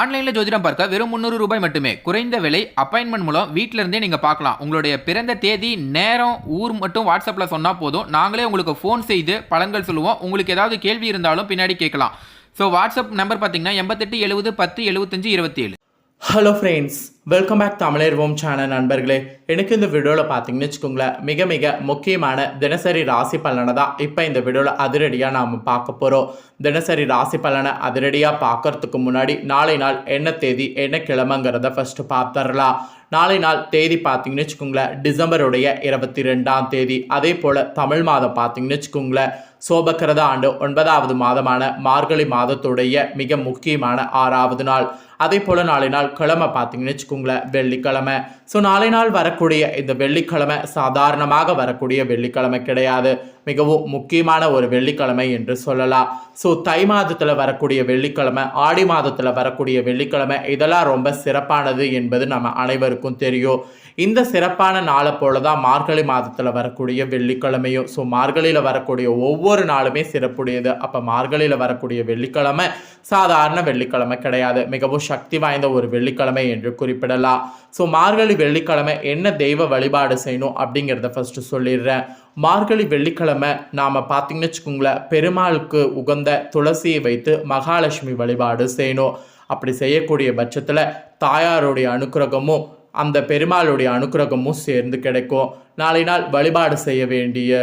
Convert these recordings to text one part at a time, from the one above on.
ஆன்லைனில் ஜோதிடம் பார்க்க வெறும் 300 ரூபாய் மட்டுமே. குறைந்த விலை. அப்பாயின்மெண்ட் மூலம் வீட்டில இருந்தே நீங்க பார்க்கலாம். உங்களுடைய பிறந்த தேதி, நேரம், ஊர் மட்டும் வாட்ஸ்அப்ல சொன்னா போதும். நாங்களே உங்களுக்கு ஃபோன் செய்து பலன்கள் சொல்லுவோம். உங்களுக்கு ஏதாவது கேள்வி இருந்தாலும் பின்னாடி கேட்கலாம். ஸோ வாட்ஸ்அப் நம்பர் பார்த்தீங்கன்னா 88 70 10 75 27. ஹலோ ஃப்ரெண்ட்ஸ், வெல்கம் பேக் தமிழர்வோம் சேனல் நண்பர்களே. எனக்கு இந்த வீடியோவில் பார்த்தீங்கன்னு வச்சுக்கோங்களேன், மிக மிக முக்கியமான தினசரி ராசி பலனை தான் இப்போ இந்த வீடியோவில் அதிரடியாக நாம் பார்க்க போகிறோம். தினசரி ராசி பலனை அதிரடியாக பார்க்கறதுக்கு முன்னாடி நாளை நாள் என்ன தேதி என்ன கிழமைங்கிறத ஃபஸ்ட்டு பார்த்துடலாம். நாளை நாள் தேதி பார்த்தீங்கன்னு வச்சுக்கோங்களேன், டிசம்பருடைய 22ஆம் தேதி. அதே போல் தமிழ் மாதம் பார்த்தீங்கன்னு வச்சுக்கோங்களேன், சோபக்கிரத ஆண்டு 9வது மாதமான மார்கழி மாதத்துடைய மிக முக்கியமான 6வது நாள். அதே போல் நாளை நாள் கிழமை பார்த்தீங்கன்னு வச்சுக்கோங்களேன், வெள்ளிக்கிழமை. ஸோ நாளை நாள் வரக்கூடிய இந்த வெள்ளிக்கிழமை சாதாரணமாக வரக்கூடிய வெள்ளிக்கிழமை கிடையாது, மிகவும் முக்கியமான ஒரு வெள்ளிக்கிழமை என்று சொல்லலாம். ஸோ தை மாதத்தில் வரக்கூடிய வெள்ளிக்கிழமை, ஆடி மாதத்தில் வரக்கூடிய வெள்ளிக்கிழமை, இதெல்லாம் ரொம்ப சிறப்பானது என்பது நம்ம அனைவருக்கும் தெரியும். இந்த சிறப்பான நாளை போல தான் மார்கழி மாதத்தில் வரக்கூடிய வெள்ளிக்கிழமையும். ஸோ மார்கழியில் வரக்கூடிய ஒவ்வொரு நாளுமே சிறப்புடையது. அப்போ மார்கழியில் வரக்கூடிய வெள்ளிக்கிழமை சாதாரண வெள்ளிக்கிழமை கிடையாது, மிகவும் சக்தி வாய்ந்த ஒரு வெள்ளிக்கிழமை என்று குறிப்பிடலாம். ஸோ மார்கழி வெள்ளிக்கிழமை என்ன தெய்வ வழிபாடு செய்யணும் அப்படிங்கிறத ஃபஸ்ட்டு சொல்லிடுறேன். மார்கழி வெள்ளிக்கிழமை நாம் பார்த்திங்கன்னு வச்சுக்கோங்களேன், பெருமாளுக்கு உகந்த துளசியை வைத்து மகாலட்சுமி வழிபாடு செய்யணும். அப்படி செய்யக்கூடிய பட்சத்தில் தாயாருடைய அனுக்கிரகமும் அந்த பெருமாளுடைய அனுக்கிரகமும் சேர்ந்து கிடைக்கும். நாளை நாள் வழிபாடு செய்ய வேண்டிய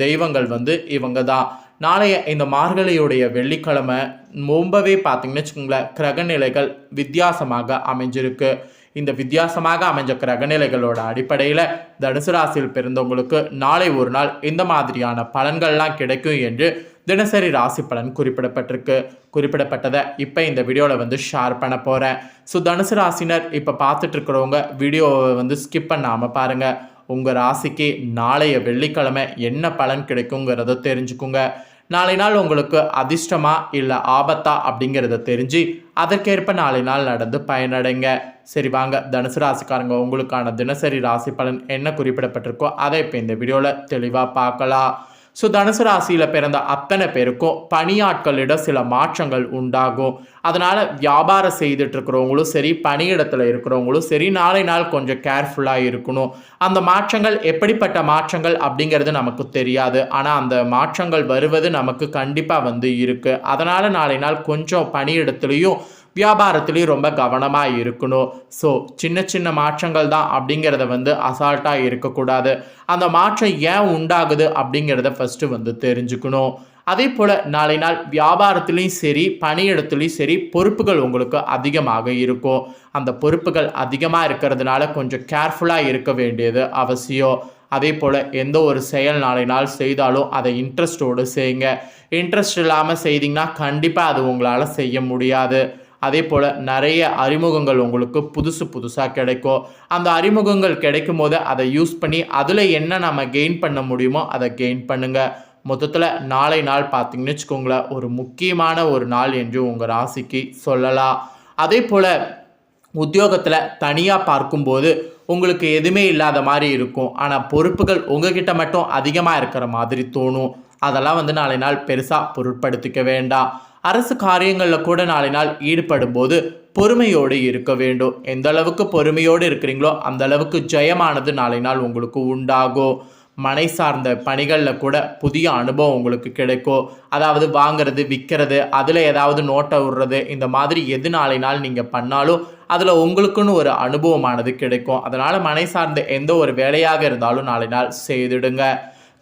தெய்வங்கள் இவங்க தான். நாளைய இந்த மார்கழியுடைய வெள்ளிக்கிழமை ரொம்பவே பார்த்திங்கன்னு வச்சுக்கோங்களேன், கிரகநிலைகள் வித்தியாசமாக அமைஞ்சிருக்கு. இந்த வித்தியாசமாக அமைஞ்ச கிரகநிலைகளோட அடிப்படையில் தனுசு ராசியில் பிறந்தவங்களுக்கு நாளை ஒரு நாள் இந்த மாதிரியான பலன்கள்லாம் கிடைக்கும் என்று தினசரி ராசி பலன் குறிப்பிடப்பட்டதை இப்போ இந்த வீடியோவில் ஷேர் பண்ண போகிறேன். ஸோ தனுசு ராசினர் இப்போ பார்த்துட்டு இருக்கிறவங்க வீடியோவை ஸ்கிப் பண்ணாமல் பாருங்கள். உங்கள் ராசிக்கு நாளைய வெள்ளிக்கிழமை என்ன பலன் கிடைக்குங்கிறத தெரிஞ்சுக்குங்க. நாளை நாள் உங்களுக்கு அதிர்ஷ்டமா இல்லை ஆபத்தா அப்படிங்கிறத தெரிஞ்சு அதற்கேற்ப நாளை நாள் நடந்து பயனடைங்க. சரி வாங்க, தனுசு ராசிக்காரங்க உங்களுக்கான தினசரி ராசி பலன் என்ன குறிப்பிடப்பட்டிருக்கோ அதை இப்போ இந்த வீடியோவில் தெளிவாக பார்க்கலாம். ஸோ தனுசு ராசியில் பிறந்த அத்தனை பேருக்கும் பணியாட்களிடம் சில மாற்றங்கள் உண்டாகும். அதனால் வியாபாரம் செய்துட்டு இருக்கிறவங்களும் சரி, பணியிடத்தில் இருக்கிறவங்களும் சரி, நாளை நாள் கொஞ்சம் கேர்ஃபுல்லாக இருக்கணும். அந்த மாற்றங்கள் எப்படிப்பட்ட மாற்றங்கள் அப்படிங்கிறது நமக்கு தெரியாது, ஆனால் அந்த மாற்றங்கள் வருவது நமக்கு கண்டிப்பாக இருக்குது. அதனால் நாளை நாள் கொஞ்சம் பணியிடத்துலையும் வியாபாரத்துலேயும் ரொம்ப கவனமாக இருக்கணும். ஸோ சின்ன சின்ன மாற்றங்கள் தான் அப்படிங்கிறத அசால்ட்டாக இருக்கக்கூடாது. அந்த மாற்றம் ஏன் உண்டாகுது அப்படிங்கிறத ஃபஸ்ட்டு தெரிஞ்சுக்கணும். அதே போல் நாளை நாள் வியாபாரத்துலேயும் சரி, பணியிடத்துலேயும் சரி, பொறுப்புகள் உங்களுக்கு அதிகமாக இருக்கும். அந்த பொறுப்புகள் அதிகமாக இருக்கிறதுனால கொஞ்சம் கேர்ஃபுல்லாக இருக்க வேண்டியது அவசியம். அதே போல் எந்த ஒரு செயல் நாளை நாள் செய்தாலும் அதை இன்ட்ரெஸ்டோடு செய்யுங்க. இன்ட்ரெஸ்ட் இல்லாமல் செய்தீங்கன்னா கண்டிப்பாக அது உங்களால் செய்ய முடியாது. அதே போல் நிறைய அறிமுகங்கள் உங்களுக்கு புதுசாக கிடைக்கும். அந்த அறிமுகங்கள் கிடைக்கும் போது அதை யூஸ் பண்ணி அதில் என்ன நம்ம கெயின் பண்ண முடியுமோ அதை கெயின் பண்ணுங்கள். மொத்தத்தில் நாளை நாள் பார்த்திங்கன்னு வச்சுக்கோங்களேன், ஒரு முக்கியமான ஒரு நாள் என்று உங்கள் ராசிக்கு சொல்லலாம். அதே போல் உத்தியோகத்தில் தனியாக பார்க்கும்போது உங்களுக்கு எதுவுமே இல்லாத மாதிரி இருக்கும், ஆனால் பொறுப்புகள் உங்ககிட்ட மட்டும் அதிகமாக இருக்கிற மாதிரி தோணும். அதெல்லாம் நாளை நாள் பெருசாக பொருட்படுத்திக்க வேண்டாம். அரசு காரியங்களில் கூட நாளை நாள் ஈடுபடும் போது பொறுமையோடு இருக்க வேண்டும். எந்த அளவுக்கு பொறுமையோடு இருக்கிறீங்களோ அந்த அளவுக்கு ஜெயமானது நாளை நாள் உங்களுக்கு உண்டாகும். மனை சார்ந்த பணிகளில் கூட புதிய அனுபவம் உங்களுக்கு கிடைக்கும். அதாவது வாங்கிறது, விற்கிறது, அதில் ஏதாவது நோட்டை விடுறது, இந்த மாதிரி எது நாளை நாள் நீங்கள் பண்ணாலும் அதில் உங்களுக்குன்னு ஒரு அனுபவமானது கிடைக்கும். அதனால் மனை சார்ந்த எந்த ஒரு வேலையாக இருந்தாலும் நாளை நாள் செய்துடுங்க.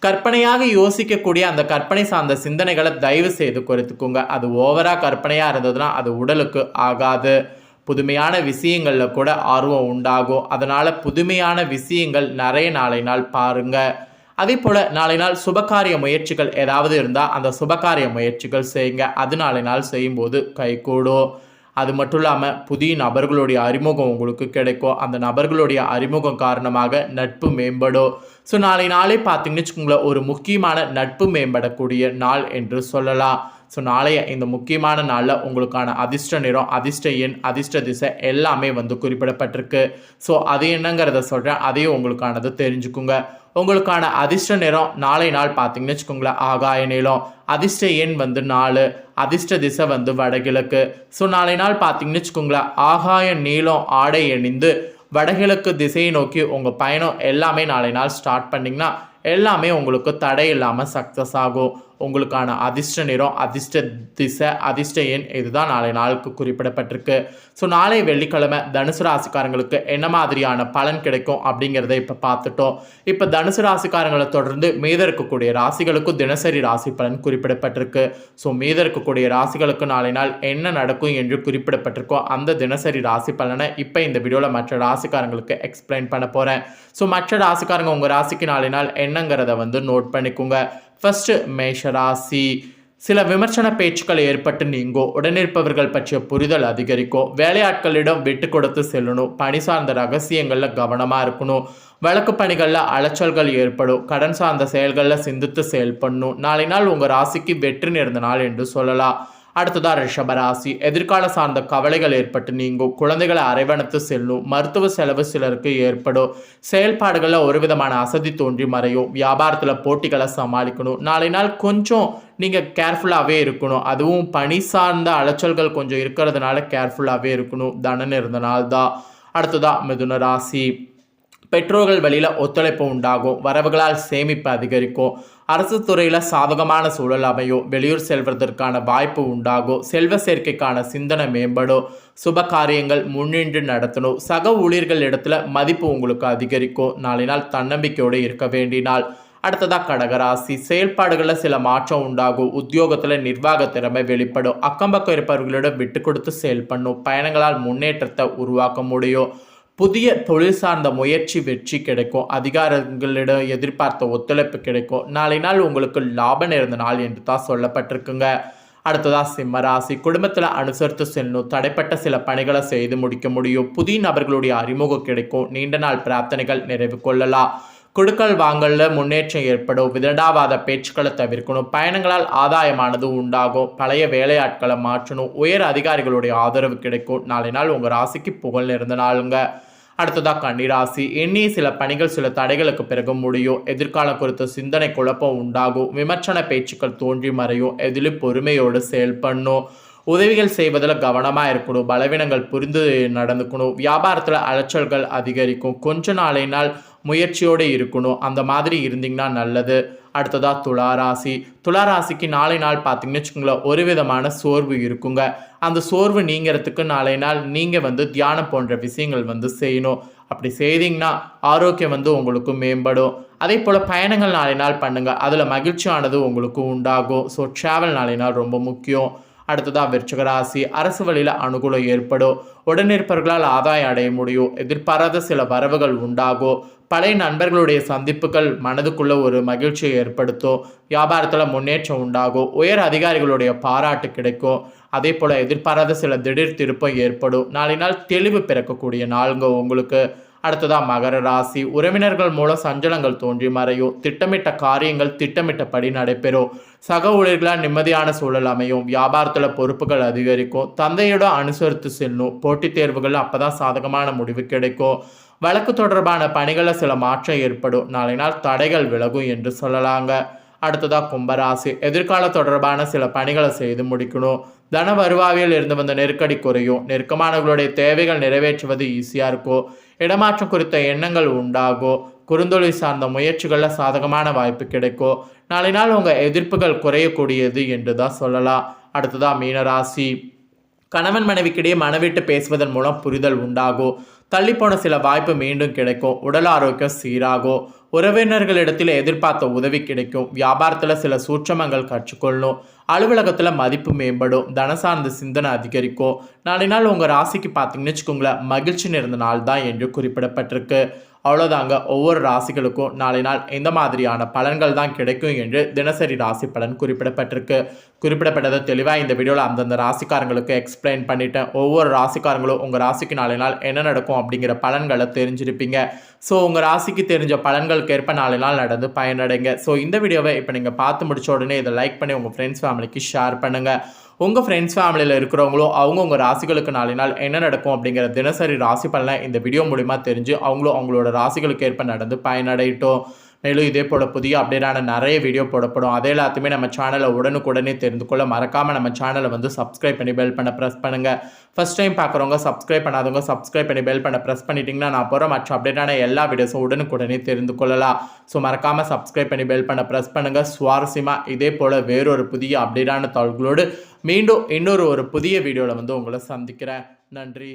கற்பனையாக யோசிக்கக்கூடிய அந்த கற்பனை சார்ந்த சிந்தனைகளை தயவு செய்து குறைத்துக்கோங்க. அது ஓவராக கற்பனையாக இருந்ததுன்னா அது உடலுக்கு ஆகாது. புதுமையான விஷயங்களில் கூட ஆர்வம் உண்டாகும். அதனால் புதுமையான விஷயங்கள் நிறைய நாளை நாள் பாருங்கள். அதே போல் நாளை நாள் சுபகாரிய முயற்சிகள் ஏதாவது இருந்தால் அந்த சுபகாரிய முயற்சிகள் செய்யுங்க. அது நாளை நாள் செய்யும்போது கைகூடும். அது மட்டும் இல்லாமல் புதிய நபர்களுடைய அறிமுகம் உங்களுக்கு கிடைக்கும். அந்த நபர்களுடைய அறிமுகம் காரணமாக நட்பு மேம்படும். ஸோ நாளை பார்த்திங்கன்னு வச்சுக்கோங்களேன், ஒரு முக்கியமான நட்பு மேம்படக்கூடிய நாள் என்று சொல்லலாம். ஸோ நாளைய இந்த முக்கியமான நாளில் உங்களுக்கான அதிர்ஷ்ட நிறம், அதிர்ஷ்ட எண், அதிர்ஷ்ட திசை எல்லாமே குறிப்பிடப்பட்டிருக்கு. ஸோ அது என்னங்கிறத சொல்கிறேன், அதையும் உங்களுக்கானது தெரிஞ்சுக்குங்க. உங்களுக்கான அதிர்ஷ்ட நிறம் நாளை நாள் பார்த்தீங்கன்னு வச்சுக்கோங்களேன் ஆகாய நீலம். அதிர்ஷ்ட எண் வந்து 4. அதிர்ஷ்ட திசை வந்து வடகிழக்கு. ஸோ நாளை நாள் பார்த்தீங்கன்னு வச்சுக்கோங்களேன் ஆகாய நீலம் ஆடை அணிந்து வடகிழக்கு திசையை நோக்கி உங்கள் பயணம் எல்லாமே நாளை நாள் ஸ்டார்ட் பண்ணிங்கன்னா எல்லாமே உங்களுக்கு தடை இல்லாமல் சக்ஸஸ் ஆகும். உங்களுக்கான அதிர்ஷ்ட நிறம், அதிர்ஷ்ட திசை, அதிர்ஷ்ட எண் இதுதான் நாளை நாளுக்கு குறிப்பிடப்பட்டிருக்கு. ஸோ நாளை வெள்ளிக்கிழமை தனுசு ராசிக்காரங்களுக்கு என்ன மாதிரியான பலன் கிடைக்கும் அப்படிங்கிறத இப்போ பார்த்துட்டோம். இப்போ தனுசு ராசிக்காரங்களை தொடர்ந்து மீத இருக்கக்கூடிய ராசிகளுக்கும் தினசரி ராசி பலன் குறிப்பிடப்பட்டிருக்கு. ஸோ மீத இருக்கக்கூடிய ராசிகளுக்கு நாளை நாள் என்ன நடக்கும் என்று குறிப்பிடப்பட்டிருக்கோ அந்த தினசரி ராசி பலனை இப்போ இந்த வீடியோவில் மற்ற ராசிக்காரங்களுக்கு எக்ஸ்பிளைன் பண்ண போகிறேன். ஸோ மற்ற ராசிக்காரங்க உங்கள் ராசிக்கு நாளை நாள் என்னங்கிறத வந்து நோட் பண்ணிக்கோங்க. ஃபர்ஸ்ட் மேஷ ராசி. சில விமர்சன பேச்சுக்கள் ஏற்பட்டு நீங்கும். உடனிருப்பவர்கள் பற்றிய புரிதல் அதிகரிக்கும். வேலையாட்களிடம் விட்டு கொடுத்து செல்லணும். பணி சார்ந்த ரகசியங்களில் கவனமாக இருக்கணும். வழக்கு பணிகளில் அலைச்சல்கள் ஏற்படும். கடன் சார்ந்த செயல்களில் சிந்தித்து செயல்படணும். நாளை நாள் உங்கள் ராசிக்கு வெற்றி நேர்ந்த நாள் என்று சொல்லலாம். அடுத்ததான் ரிஷபராசி. எதிர்கால சார்ந்த கவலைகள் ஏற்பட்டு நீங்கும். குழந்தைகளை அரவணைத்து செல்லும். மருத்துவ செலவு சிலருக்கு ஏற்படும். செயல்பாடுகளில் ஒரு விதமான அசதி தோன்றி மறையும். வியாபாரத்தில் போட்டிகளை சமாளிக்கணும். நாளை நாள் கொஞ்சம் நீங்கள் கேர்ஃபுல்லாகவே இருக்கணும். அதுவும் பணி சார்ந்த அலைச்சல்கள் கொஞ்சம் இருக்கிறதுனால கேர்ஃபுல்லாகவே இருக்கணும். தனன் இருந்த நாள் தான். அடுத்ததான் மிதுன ராசி. பெற்றோர்கள் வழியில் ஒத்துழைப்பு உண்டாகும். வரவுகளால் சேமிப்பு அதிகரிக்கும். அரசு துறையில் சாதகமான சூழல் அமையும். வெளியூர் செல்வதற்கான வாய்ப்பு உண்டாகும். செல்வ சேர்க்கைக்கான சிந்தனை மேம்படும். சுப காரியங்கள் முன்னின்று நடத்தணும். சக ஊழியர்கள் இடத்துல மதிப்பு உங்களுக்கு அதிகரிக்கும். நாளை நாள் தன்னம்பிக்கையோடு இருக்க வேண்டிய நாள். அடுத்ததாக கடகராசி. செயல்பாடுகளில் சில மாற்றம் உண்டாகும். உத்தியோகத்தில் நிர்வாக திறமை வெளிப்படும். அக்கம்பக்கம் இருப்பவர்களிடம் விட்டு கொடுத்து செயல்படணும். பயணங்களால் முன்னேற்றத்தை உருவாக்க முடியும். புதிய தொழில் சார்ந்த முயற்சி வெற்றி கிடைக்கும். அதிகாரிகளிடம் எதிர்பார்த்த ஒத்துழைப்பு கிடைக்கும். நாளை நாள் உங்களுக்கு லாபம் இருந்த நாள் என்று தான் சொல்லப்பட்டிருக்குங்க. அடுத்ததாக சிம்மராசி. குடும்பத்தில் அனுசரித்து செல்லணும். தடைப்பட்ட சில பணிகளை செய்து முடிக்க முடியும். புதிய நபர்களுடைய அறிமுகம் கிடைக்கும். நீண்ட நாள் பிரார்த்தனைகள் நிறைவு கொள்ளலாம். கொடுக்கல் வாங்கல முன்னேற்றம் ஏற்படும். விதண்டாவாத பேச்சுக்களை தவிர்க்கணும். பயணங்களால் ஆதாயமானது உண்டாகும். பழைய வேலையாட்களை மாற்றணும். உயர் அதிகாரிகளுடைய ஆதரவு கிடைக்கும். நாளை நாள் உங்கள் ராசிக்கு புகழ் நிறைந்த நாளுங்க. அடுத்ததாக கன்னிராசி. எண்ணிய சில பணிகள் சில தடைகளுக்கு பிறகு முடியும். எதிர்காலம் குறித்த சிந்தனை குழப்பம் உண்டாகும். விமர்சன பேச்சுக்கள் தோன்றி மறையும். எதிலும் பொறுமையோடு செயல்படணும். உதவிகள் செய்வதில் கவனமாக இருக்கணும். பலவீனங்கள் புரிந்து நடந்துக்கணும். வியாபாரத்தில் அலைச்சல்கள் அதிகரிக்கும். கொஞ்ச நாளை நாள் முயற்சியோடு இருக்கணும். அந்த மாதிரி இருந்தீங்கன்னா நல்லது. அடுத்ததாக துளாராசி. துளாராசிக்கு நாளை நாள் பார்த்தீங்கன்னு வச்சுக்கோங்களேன் ஒரு விதமான சோர்வு இருக்குங்க. அந்த சோர்வு நீங்கிறதுக்கு நாளை நாள் நீங்கள் வந்து தியானம் போன்ற விஷயங்கள் வந்து செய்யணும். அப்படி செய்தீங்கன்னா ஆரோக்கியம் வந்து உங்களுக்கு மேம்படும். அதே போல் பயணங்கள் நாளை நாள் பண்ணுங்கள். அதில் மகிழ்ச்சியானது உங்களுக்கு உண்டாகும். ஸோ ட்ராவல் நாளை நாள் ரொம்ப முக்கியம். அடுத்ததாக விருச்சிகராசி. அரசு வழியில் அனுகூலம் ஏற்படும். உடனிருப்பவர்களால் ஆதாயம் அடைய முடியும். எதிர்பாராத சில வரவுகள் உண்டாகும். பழைய நண்பர்களுடைய சந்திப்புகள் மனதுக்குள்ள ஒரு மகிழ்ச்சியை ஏற்படுத்தும். வியாபாரத்தில் முன்னேற்றம் உண்டாகும். உயர் அதிகாரிகளுடைய பாராட்டு கிடைக்கும். அதே போல் எதிர்பாராத சில திடீர் திருப்பம் ஏற்படும். நாளை நாள் தெளிவு பிறக்கக்கூடிய நாளுங்க உங்களுக்கு. அடுத்ததாக மகர ராசி. உறவினர்கள் மூலம் சஞ்சலங்கள் தோன்றி மறையும். திட்டமிட்ட காரியங்கள் திட்டமிட்டபடி நடைபெறும். சக ஊழியர்களால் நிம்மதியான சூழல் அமையும். வியாபாரத்தில் பொறுப்புகள் அதிகரிக்கும். தந்தையிடம் அனுசரித்து செல்லும். போட்டித் தேர்வுகள் அப்போ தான் சாதகமான முடிவு கிடைக்கும். வழக்கு தொடர்பான பணிகளில் சில மாற்றம் ஏற்படும். நாளை நாள் தடைகள் விலகும் என்று சொல்லலாங்க. அடுத்ததாக கும்பராசி. எதிர்கால தொடர்பான சில பணிகளை செய்து முடிக்கணும். தன வருவாயில் இருந்து வந்த நெருக்கடி குறையும். நெருக்கமானவர்களுடைய தேவைகள் நிறைவேற்றுவது ஈஸியாக இருக்கும். இடமாற்றம் குறித்த எண்ணங்கள் உண்டாகும். குறுந்தொழில் சார்ந்த முயற்சிகளில் சாதகமான வாய்ப்பு கிடைக்கும். நாளை நாள் உங்கள் எதிர்ப்புகள் குறையக்கூடியது என்று தான் சொல்லலாம். அடுத்ததாக மீனராசி. கணவன் மனைவிக்கிடையே மனவிட்டு பேசுவதன் மூலம் புரிதல் உண்டாகும். தள்ளிப்போன சில வாய்ப்பு மீண்டும் கிடைக்கும். உடல் ஆரோக்கியம் சீராகும். உறவினர்களிடத்தில் எதிர்பார்த்த உதவி கிடைக்கும். வியாபாரத்தில் சில சூட்சமங்கள் கற்றுக்கொள்ளணும். அலுவலகத்தில் மதிப்பு மேம்படும். தன சார்ந்த சிந்தனை அதிகரிக்கும். நாளை நாள் உங்கள் ராசிக்கு பார்த்தீங்கன்னு வச்சுக்கோங்களேன் மகிழ்ச்சி நிறைந்த நாள் தான் என்று குறிப்பிடப்பட்டிருக்கு. அவ்வளோதாங்க. ஒவ்வொரு ராசிகளுக்கும் நாளை நாள் எந்த மாதிரியான பலன்கள் தான் கிடைக்கும் என்று தினசரி ராசி பலன் குறிப்பிடப்பட்டிருக்கு. குறிப்பிடப்பட்டதை தெளிவாக இந்த வீடியோவில் அந்தந்த ராசிக்காரங்களுக்கு எக்ஸ்பிளைன் பண்ணிட்டேன். ஒவ்வொரு ராசிக்காரங்களும் உங்கள் ராசிக்கு நாளை நாள் என்ன நடக்கும் அப்படிங்கிற பலன்களை தெரிஞ்சிருப்பீங்க. ஸோ உங்கள் ராசிக்கு தெரிஞ்ச பலன்களுக்கு ஏற்ப நாளை நாள் நடந்து பயனடைங்க. ஸோ இந்த வீடியோவை இப்போ நீங்கள் பார்த்து முடிச்ச உடனே இதை லைக் பண்ணி உங்கள் ஃப்ரெண்ட்ஸ் ஃபேமிலிக்கு ஷேர் பண்ணுங்கள். உங்கள் ஃப்ரெண்ட்ஸ் ஃபேமிலியில் இருக்கிறவங்களும் அவங்கவுங்க ராசிகளுக்கு நாளை நாள் என்ன நடக்கும் அப்படிங்கிற தினசரி ராசி பலனை இந்த வீடியோ மூலிமா தெரிஞ்சு அவங்களும் அவங்களோட ராசிகளுக்கு ஏற்ப நடந்து பயனடையட்டும். மேலும் இதே போல் புதிய அப்டேட்டான நிறைய வீடியோ போடப்படும். அதே எல்லாத்தையுமே நம்ம சேனலை உடனுக்குடனே தெரிந்து கொள்ள மறக்காமல் நம்ம சேனலை வந்து சப்ஸ்கிரைப் பண்ணி பெல் பண்ண ப்ரெஸ் பண்ணுங்கள். ஃபஸ்ட் டைம் பார்க்குறவங்க சப்ஸ்கிரைப் பண்ணாதவங்க சப்ஸ்கிரைப் பண்ணி பெல் பண்ண ப்ரெஸ் பண்ணிட்டீங்கன்னா நான் போகிற மற்ற அப்டேட்டான எல்லா வீடியோஸும் உடனுக்குடனே தெரிந்து கொள்ளலாம். ஸோ மறக்காமல் சப்ஸ்கிரைப் பண்ணி பெல் பண்ண ப்ரெஸ் பண்ணுங்கள். சுவாரஸ்யமாக இதே போல் வேறொரு புதிய அப்டேட்டான தகவல்களோடு மீண்டும் இன்னொரு புதிய வீடியோவில் வந்து உங்களை சந்திக்கிறேன். நன்றி.